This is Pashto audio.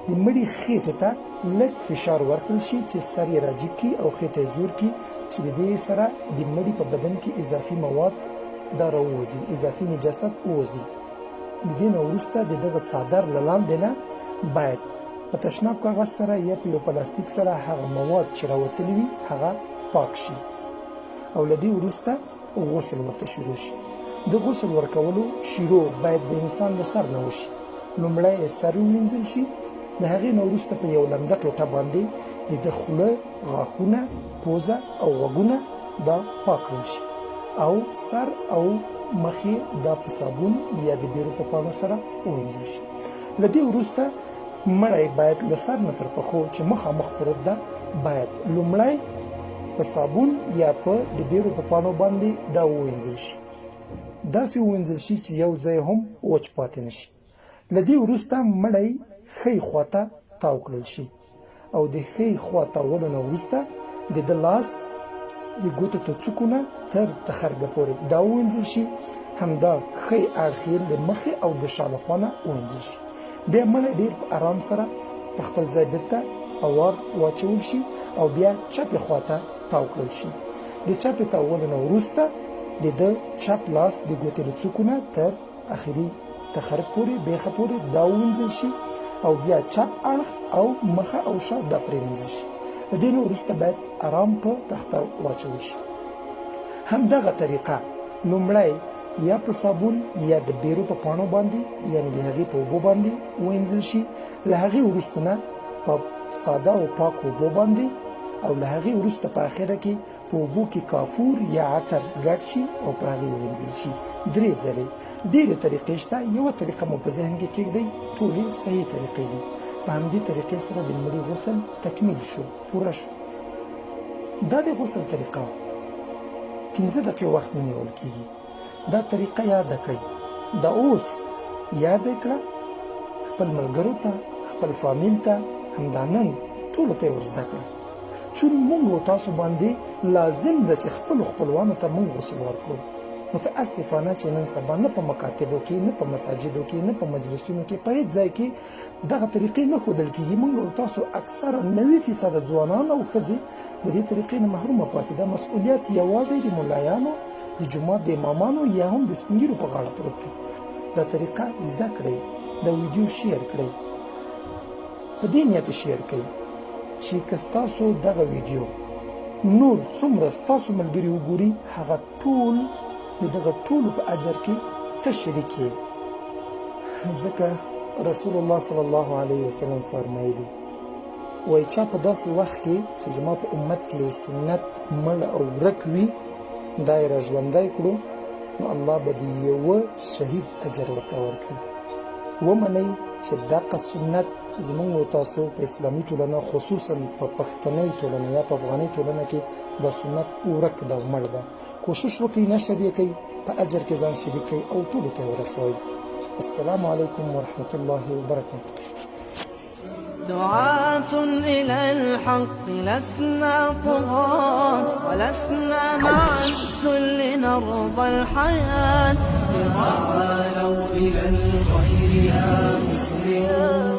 د مړي خېټې ته لږ فشار ورکړل شي چې سر یې راجیب کړي او خېټه یې زور کړي چې د دې سره د مړي په بدن کې اضافي مواد دا راووځي، اضافي نجاست ووځي. د دې نه وروسته د دغه څادر له لاندې نه باید په تشناب کاغذ سره یا په یو پلاستیک سره هغه مواد چې راوتلي وي هغه پاک شي او له دې وروسته غسل ورته شروع شي. د غسل ورکولو شروع باید د انسان له سر نه وشي. لومړی یې سر ومینځل شي، د هغې نه وروسته په یو لنده ټوټه باندې د خوله، غاښونه، پوزه او غوږونه دا پاک کړل شي او سر او مخ یې دا په صابون یا د بیرو په پاڼو سره ووینځل شي. له دې وروسته مړی باید له سر نه تر پښو چې مخامخ پروت ده باید لومړی په صابون یا په د بیرو په پاڼو باندې دا ووینځل شي، داسې ووینځل شي چې یو ځای هم وچ پاتې نه شي. له دې وروسته مړی ښی خواته تاو کړل شي او د ښی خوا تاولو نه وروسته د ده لاس د ګوتو تر څوکو نه تر تخرګه پورې دا ووینځل شي. همدا ښی اړخ یې د مخې او د شا له خوا نه ووینځل شي. بیا مړی ډېر په ارام سره په خپل ځای بېرته اوار واچول شي او بیا چپې خوا ته تاو کړل شي. د چپې تاولو نه وروسته د ده چپ لاس د ګوتې له څوکو نه تر اخري تخرګ پورې بیخه پورې دا ووینځل شي او بیا چپ اړخ او مخه او شا دا پرېمینځل شي. د دې نه وروسته باید ارام په تخته واچول شي. همدغه طریقه لومړی یا په صابون یا د بیرو په پاڼو باندې یعنې د هغې په اوبو باندې وینځل شي. له هغې وروسته نه په ساده او پاکو اوبو باندې او له هغې وروسته په اخره کې په اوبو کې کافور یا عطر ګډ شي او په هغې ووینځل شي 3 ځلې. ډېرې طریقې شته، یوه طریقه مو په ذهن کې کېږدئ، ټولې صحیح طریقې دي. په همدې طریقې سره د مړي غسل تکمیل شو، پوره شو. دا د غسل طریقه 15 دقیقې وخت نه نیول کېږي. دا طریقه یاده کړئ، دا اوس یاده کړه، خپل ملګرو ته، خپل فامیل ته، همدا نن ټولو ته یې ور زده کړه. چون موږ و تاسو باندې لازم ده چې خپلو خپلوانو ته موږ غسل ورکړو. متاسفانه چې نن سبا نه په مکاتبو کې، نه په مساجدو کې، نه په مجلسونو کې، په هیڅ ځای کې دغه طریقې نه ښودل کېږي. موږ او تاسو اکثره 90% ځوانان او ښځې د دې طریقې نه محرومه پاتې ده. مسؤلیت یوازې د ملایانو، د جومات د امامانو یا هم د سپین ږیرو په غاړه پروت دی. دا طریقه زده کړئ، دا ویډیو شیر کړئ، په دې نیت شیر کړئ چې که ستاسو دغه ویډیو نور څومره ستاسو ملګري وګوري هغه ټول د دغه ټولو په اجر کې ته شریک یې. ځکه رسول الله صلی الله علیه وسلم فرمایلي وایي چا په داسې وخت کې چې زما په امت کې یو سنت مړ او ورک وي دا یې را ژوندی کړو نو الله به د یوه شهید اجر ورته ورکړي. ومنئ چې دغه سنت زموږ او تاسو په اسلامي ټولنه خصوصا په پښتنۍ ټولنه یا په افغاني ټولنه کې دا سنت ورک ده او مړ ده. کوشش وکړئ نشر یې کوئ، په اجر کې ځان شریک کړئ او ټولو ته یې ورسوئ. السلام علیکم ورحمة الله وبرکاته. دعاة إلى الحق لسنا طغاة ولسنا مع الذل نرضى الحياة. تعالوا إلى الخير يا مسلمون.